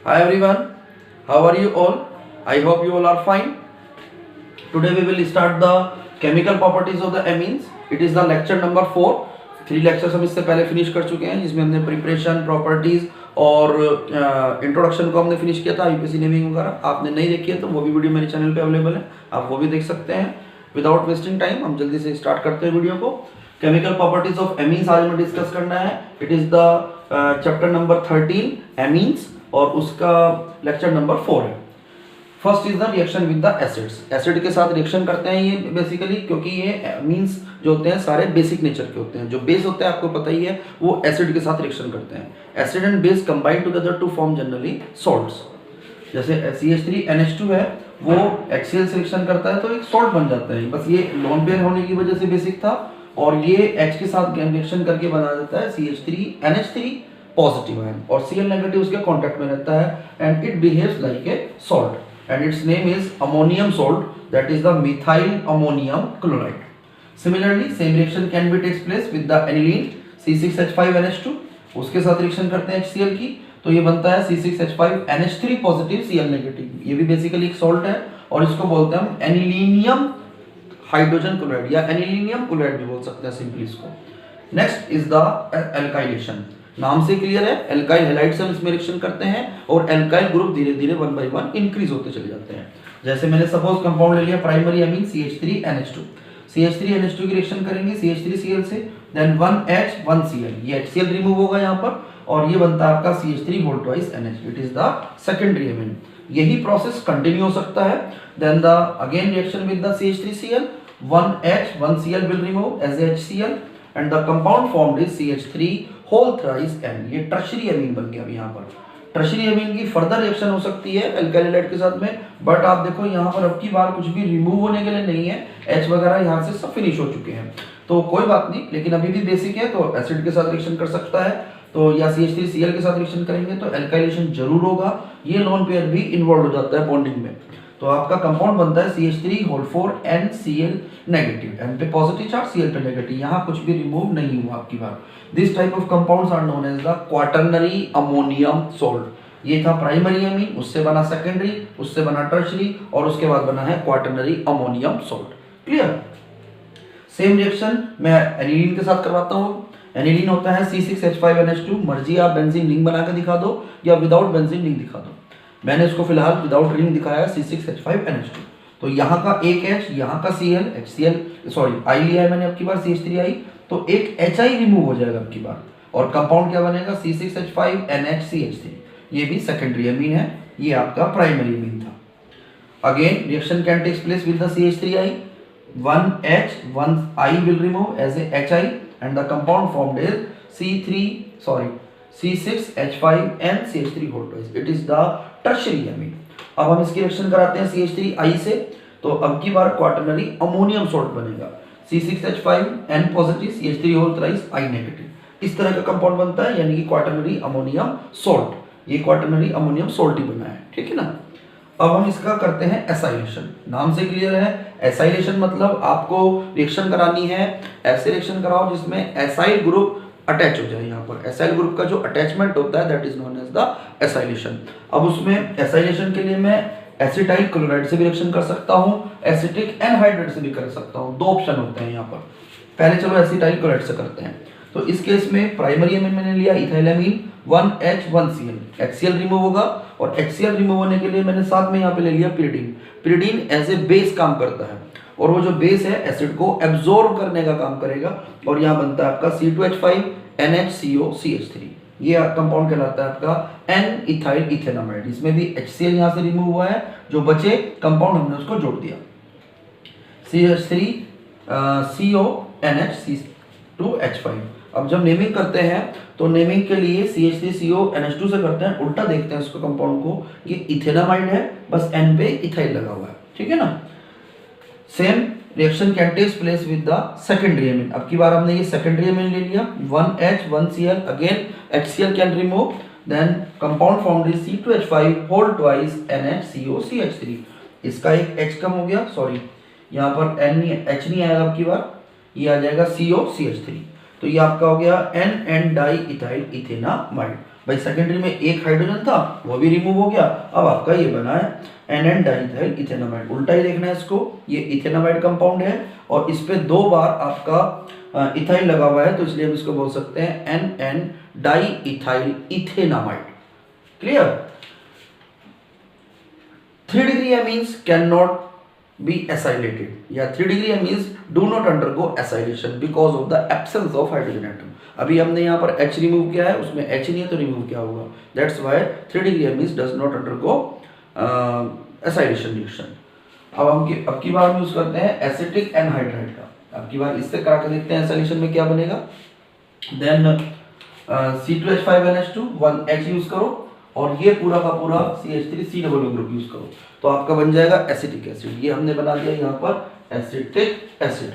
Hi everyone, how are you all? I hope you all are fine. Today we will start the chemical properties of the amines. It is the lecture number 4. 3 lectures हम इससे पहले finish कर चुके हैं, जिसमें हमने preparation, properties और introduction को हमने फिनिश किया था, यूपीएससी नेमिंग वगैरह। आपने नहीं देखी है तो वो भी वीडियो मेरे चैनल पे अवेलेबल है, आप वो भी देख सकते हैं। विदाउट वेस्टिंग टाइम हम जल्दी से स्टार्ट करते हैं वीडियो को। केमिकल प्रॉपर्टीज ऑफ एमीन्स आज हमें डिस्कस करना है। It is the chapter number 13 amines और उसका लेक्चर नंबर 4 है। First is the reaction with the acids. Acid के साथ रिएक्शन करते हैं ये बेसिकली, क्योंकि ये मींस जो होते हैं सारे बेसिक नेचर के होते हैं। जो बेस होता है आपको पता ही है, वो एसिड के साथ रिएक्शन करते हैं। Acid and base combine together to form generally salts. जैसे CH3NH2 है, वो HCl से रिएक्शन करता है तो एक सॉल्ट बन जाता है। बस ये लोन पेयर होने की वजह से बेसिक था, और ये H के साथ रिएक्शन करके बना देता है CH3NH3 पॉजिटिव आयन, और Cl नेगेटिव उसके कांटेक्ट में रहता है, and it behaves like a salt, and its name is ammonium salt, that is the methyl ammonium chloride. Similarly, same reaction can be takes place with the aniline C6H5NH2, उसके साथ reaction करते हैं HCl की, तो ये बनता है C6H5NH3 positive Cl negative. ये भी बेसिकली एक सॉल्ट है, और इसको बोलते हैं हम एनिलीनियम हाइड्रोजन क्लोराइड, या एनिलीनियम क्लोराइड भी बोल सकते हैं सिंपली इसको। Next is the alkylation. नाम से क्लियर है, एल्काइल हैलाइड से हम इसमें रिएक्शन करते हैं, और एल्काइल ग्रुप धीरे धीरे 1 by 1 इंक्रीज होते चले जाते हैं। जैसे मैंने सपोज कंपाउंड ले लिया प्राइमरी अमीन CH3NH2, CH3NH2 की रिएक्शन करेंगे CH3Cl से, देन 1H1Cl, ये HCl रिमूव होगा यहाँ पर, और ये बनता है आपका CH3 it is the secondary amine. यही प्रोसेस कंटिन्यू हो सकता है। Then the again reaction with the CH3Cl, 1H1Cl will remove as HCl, and the compound formed is CH3 whole thrice N। ये टर्शरी अमीन बन गया। अब यहाँ पर टर्शरी अमीन की फर्दर रिएक्शन हो सकती है एल्काइल हैलाइड के साथ में, बट आप देखो यहाँ पर अब की बार कुछ भी रिमूव होने के लिए नहीं है, H वगैरह यहाँ से सब फिनिश हो चुके हैं, तो कोई बात नहीं। लेकिन अभी भी बेसिक है, तो एसिड के साथ रिएक्शन कर सकता है, तो या CH3Cl के साथ रिएक्शन करेंगे तो एल्काइलेशन जरूर होगा। ये लोन पेयर भी इन्वॉल्व हो जाता है बॉन्डिंग में, तो आपका कंपाउंड बनता है CH3 नेगेटिव, N पे पॉजिटिव चार्ज, Cl पे नेगेटिव, यहाँ कुछ भी रिमूव नहीं हुआ आपकी बार। This type of compounds are known as the quaternary ammonium salt. ये था प्राइमरी अमीन, उससे बना सेकेंडरी, उससे बना टर्शरी, और उसके बाद बना है quaternary ammonium salt. Clear? Same reaction मैं एनिलीन के साथ करवाता हूँ। एनिलीन होता है C6H5NH2। मर्जी आप बेंजीन रिंग बना के दिखा दो या विदाउट बेंजीन रिंग दिखा दो। मैंने इसको फिलहाल विदाउट रिंग दिखाया C6H5NH2। तो यहाँ का एक H, यहाँ का Cl, HCl सॉरी I लिया है मैंने अब की बार CH3I, तो एक HI रिमूव हो जाएगा अब की बार, और कंपाउंड क्या बनेगा C6H5NHCH3। ये भी सेकेंडरी अमीन है, ये आपका प्राइमरी अमीन था। Again reaction can takes place with the CH3I, 1H1I will remove as a HI, and the compound formed is C6H5NCH3 whole twice. It is the tertiary amine. अब हम इसकी reaction कराते हैं CH3I से, तो अब की बार क्वाटरनरी अमोनियम सॉल्ट बनेगा C6H5N positive CH3 whole thrice I negative. इस तरह का कंपाउंड बनता है, यानी कि क्वाटरनरी अमोनियम सॉल्ट। ये क्वाटरनरी अमोनियम सॉल्ट ही बना है, ठीक है ना। अब हम इसका करते हैं एसाइलेशन। नाम से क्लियर है, एसाइलेशन मतलब आपको रिएक्शन करानी है, ऐसे रिएक्शन कराओ जिसमें एसाइल ग्रुप अटैच हो जाए। यहाँ पर एसाइल ग्रुप का जो अटैचमेंट होता है that is known as the acylation. अब उसमें एसाइलेशन के लिए मैं एसिटाइल क्लोराइड से भी रिएक्शन कर सकता हूँ, एसिटिक एनहाइड्रेट से भी कर सकता हूँ। दो ऑप्शन होते हैं यहाँ पर। पहले चलो एसिटाइल क्लोराइड से करते हैं। तो इस केस में प्राइमरी अमीन मैंने लिया इथाइलामीन, 1H1Cl, HCl रिमूव होगा, और HCl रिमूव होने के लिए मैंने साथ में यहाँ पे ले लिया pyridine। pyridine as a base काम करता है, और वो जो बेस है एसिड को एब्जॉर्ब करने का काम करेगा, और यहाँ बनता है आपका C2H5NHCOCH3। ये कंपाउंड कहलाता है आपका N-इथाइल इथेनामाइड। इसमें भी HCl यहाँ से रिमूव हुआ है, जो बचे कंपाउंड हमने उसको जोड़ दिया CH3CONH2H5। अब जब नेमिंग करते हैं तो नेमिंग के लिए CH3CONH2 से करते हैं, उल्टा देखते हैं इसको कंपाउंड को, ये इथेनामाइड है, बस N पे इथाइल लगा हुआ है, ठीक है ना। Same reaction can takes place with the secondary amine. अब की बार हमने ये सेकेंडरी अमीन ले लिया, 1H1Cl, again HCl can remove, then compound formed is C2H5 whole twice NHCOCH3। इसका एक H कम हो गया, सॉरी यहाँ पर H नहीं आएगा अब की बार, ये आ जाएगा COCH3। तो ये आपका हो गया N डाई इथाइल इथेनामाइड। भाई सेकेंडरी में एक हाइड्रोजन था वो भी रिमूव हो गया, अब आपका ये बना है NN डाइथाइल इथेनामाइड। उल्टा ही देखना है इसको, ये इथेनामाइड कंपाउंड है और इस पे 2 बार आपका इथाइल लगा हुआ है, तो इसलिए हम इसको बोल सकते हैं NN di ethyl ethanamide. Clear? 3 degree amines cannot be acylated या 3 degree amines do not undergo acylation because of the absence of hydrogen atom। अभी हमने यहाँ पर H रिमूव किया है, उसमें H नहीं है तो रिमूव क्या होगा, that's why 3 degree amines does not undergo acylation reaction। अब की बार हम यूज करते हैं एसिटिक एनहाइड्राइड का। अब की बार इससे करा के देखते हैं एसिलेशन में क्या बनेगा। देन C2H5NH2 1H यूज करो और ये पूरा का पूरा CH3 डबल ग्रुप यूज करो, तो आपका बन जाएगा एसिटिक एसिड। ये हमने बना दिया यहाँ पर एसिटिक एसिड,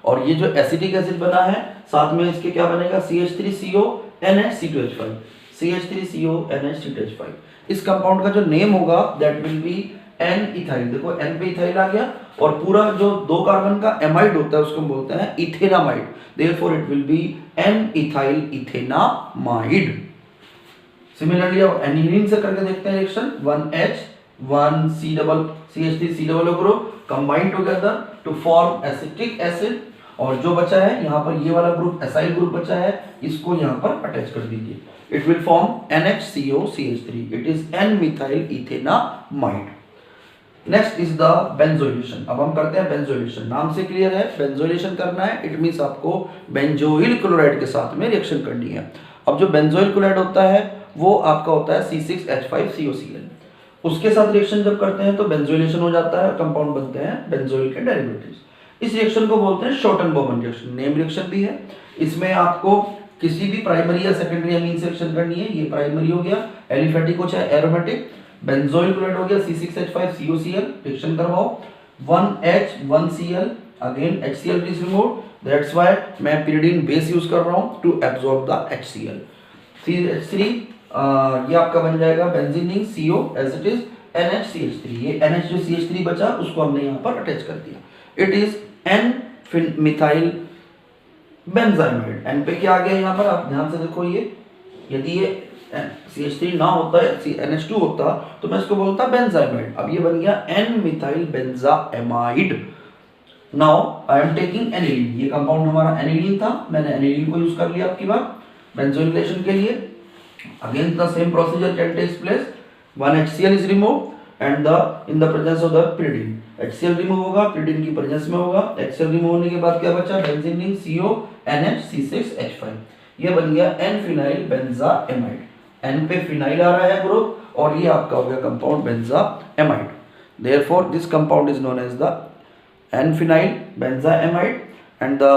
और ये जो एसिटिक एसिड बना है साथ में इसके क्या बनेगा CH3CO NH C2H5 CH3CO NH C2H5। इस कंपाउंड का जो नेम होगा that will be N ethyl. देखो N पे इथाइल आ गया और पूरा जो 2 कार्बन का एमाइड होता है उसको हम बोलते हैं ethanamide, therefore it will be N ethyl ethanamide. Similarly अब एनिलीन से करके देखते हैं reaction. 1H 1C double CH3C double group combine together to form acetic acid, और जो बचा है यहाँ पर ये वाला ग्रुप एसाइल ग्रुप बचा है, इसको यहाँ पर अटैच कर दीजिए। It will form NHCO CH3, it is N methyl ethanamide. Next is the benzoylation. अब हम करते हैं बेंजोइलेशन। नाम से क्लियर है, बेंजोइलेशन करना है, इट मींस आपको बेंजोइल क्लोराइड के साथ में रिएक्शन करनी है। अब जो बेंजोइल क्लोराइड होता है वो आपका होता है C6H5COCl, उसके साथ रिएक्शन जब करते हैं तो बेंजोइलेशन हो जाता है, कंपाउंड बनते हैं बेंजोइल के डेरिवेटिव्स। इस रिएक्शन को बोलते हैं शॉर्टन-बोमन रिएक्शन, नेम रिएक्शन भी है। इसमें आपको किसी भी प्राइमरी या सेकेंडरी अमीन से रिएक्शन करनी है। ये प्राइमरी हो गया, एलिफेटिक हो चाहे एरोमेटिक। बेंजोइल क्लोराइड हो गया C6H5COCl, रिएक्शन करवाओ 1H 1Cl, again HCl is removed, that's why मैं pyridine बेस यूज कर रहा हूं to absorb the HCl। CH3 ये आपका बन जाएगा बेंजीनिंग CO as it is NHCH3। ये NH जो CH3 बचा उसको हमने यहाँ पर अटैच कर दिया। It is N methyl benzamide. N पे क्या आ गया यहाँ पर, आप ध्यान से देखो, ये यदि ये CH3 ना होता है NH2 होता तो मैं इसको बोलता बेंजाइमाइड। अब ये बन गया N methyl benzamide. Now I am taking aniline. ये कंपाउंड हमारा एनिलीन था, मैंने एनिलीन को यूज कर लिया आपकी बार बेंजोइलेशन के लिए। Again the same procedure can takes place. 1 HCl is removed and in the presence of the pyridine। HCl remove होगा, pyridine की प्रेजेंस में होगा। HCl रिमूव होने के बाद क्या बचा, बेंजीनिंग CO NH C6H5। ये बन गया N फिनाइल बेंजाइमाइड। N पे फिनाइल आ रहा है ग्रुप और ये आपका हो गया compound बेंजाइमाइड। Therefore this compound is known as the N phenyl benzaimide and the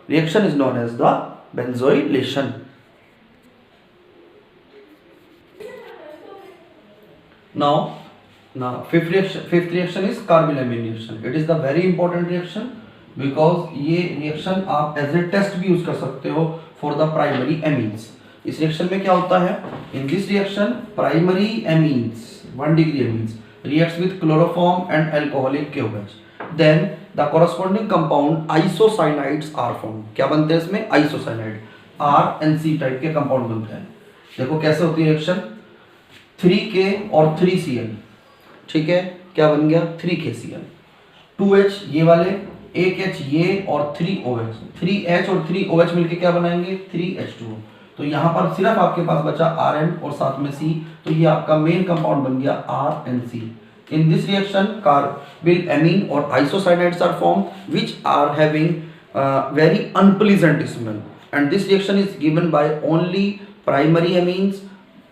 reaction is known as the benzoylation। Now fifth reaction is कार्बिलैमिन reaction। It is the very important reaction because ये reaction आप as a test भी use कर सकते हो for the primary amines। इस reaction में क्या होता है, in this reaction primary amines 1 degree amines reacts with chloroform and alcoholic KOH, then the corresponding compound isocyanides are formed। क्या बनते हैं इसमें, आइसोसाइनाइड, RNC टाइप के कंपाउंड बनते हैं। देखो कैसे होती है रिएक्शन, 3K और 3Cl, ठीक है, क्या बन गया 3KCl, 2H ये वाले, 1H ये और 3OH, 3H और 3OH मिलके क्या बनाएंगे 3H2O। तो यहाँ पर सिर्फ आपके पास बचा Rn और साथ में C, तो ये आपका मेन कंपाउंड बन गया RNC। In this reaction carbylamine or isocyanide are formed which are having very unpleasant smell, and this reaction is given by only primary amines,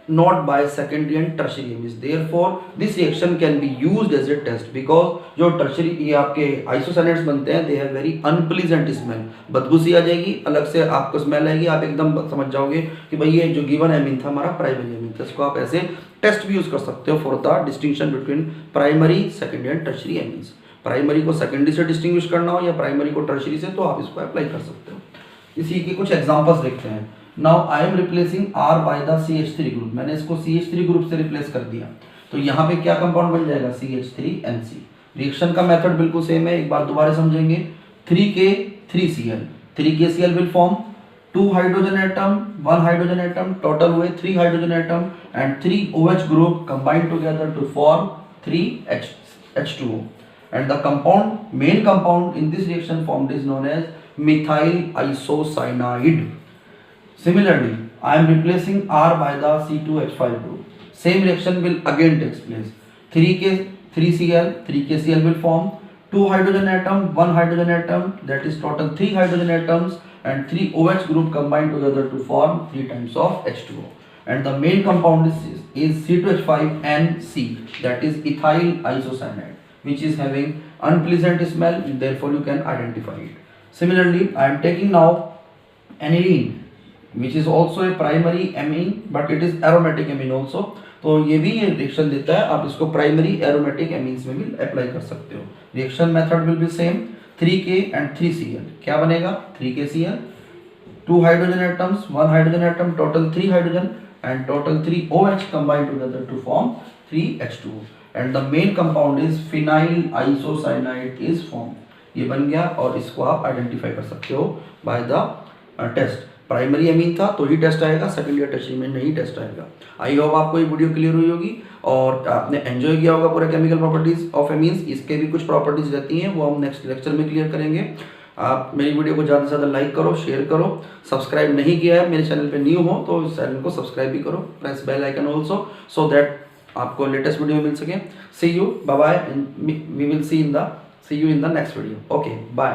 not by secondary and tertiary amines। Therefore this reaction can be used as a test because जो tertiary ये आपके isocyanades बनते हैं they have very unpleasant smell, बदबू सी आ जाएगी, अलग से आपको स्मेल आएगी, आप एकदम समझ जाओगे कि भाई ये जो गिवन एमीन था हमारा प्राइमरी एमीन था। इसको आप ऐसे टेस्ट भी यूज कर सकते हो for the distinction between primary secondary and tertiary amines. Primary को सेकेंडरी से डिस्टिंग्विश करना हो या प्राइमरी को टर्शियरी से, तो आप इसको अप्लाई कर सकते हो। इसी के कुछ एग्जांपल्स देखते हैं। Now I M replacing R by the CH3 group. मैंने इसको CH3 ग्रुप से रिप्लेस कर दिया, तो यहाँ पे क्या कंपाउंड बन जाएगा CH3NC। रिएक्शन का मेथड बिल्कुल सेम है, एक बार दोबारा समझेंगे। 3K 3Cl, 3KCl will form 2 hydrogen atom, 1 hydrogen atom, total हुए 3 hydrogen atom and 3 OH group combined together to form 3 H2O. And the compound, main compound in this reaction formed is known as methyl isocyanide. Similarly, I am replacing R by the C2H5 group. Same reaction will again take place. 3Cl will form 2 hydrogen atom, 1 hydrogen atom, that is total 3 hydrogen atoms and 3 OH group combined together to form 3 times of H2O. And the main compound is C2H5NC, that is ethyl isocyanide, which is having unpleasant smell, therefore you can identify it. Similarly, I am taking now aniline, which is also a primary amine, but it is aromatic amine also. तो ये भी ये reaction देता है, आप इसको primary aromatic amines में भी अप्लाई कर सकते हो. Reaction method will be same. 3K and 3Cl, क्या बनेगा? 3KCl, 2 hydrogen atoms, 1 hydrogen atom, total 3 hydrogen and total 3 OH combined together to form 3 H2O. And the main compound is phenyl isocyanide is formed. ये बन गया और इसको आप identify कर सकते हो by the test. Primary amine था तो ही टेस्ट आएगा, सेकेंडरी या टर्शियरी में नहीं टेस्ट आएगा. आई होप आपको ये वीडियो क्लियर हुई होगी और आपने एंजॉय किया होगा पूरा केमिकल प्रॉपर्टीज ऑफ एमीन्स. इसके भी कुछ प्रॉपर्टीज रहती हैं, वो हम नेक्स्ट लेक्चर में क्लियर करेंगे. आप मेरी वीडियो को ज़्यादा से ज़्यादा लाइक करो, शेयर करो. सब्सक्राइब नहीं किया है, मेरे चैनल पे न्यू हो तो इस चैनल को सब्सक्राइब भी करो. Press bell icon also so that आपको लेटेस्ट वीडियो मिल सके. See you, bye bye. We will see you in the next video. Okay, bye.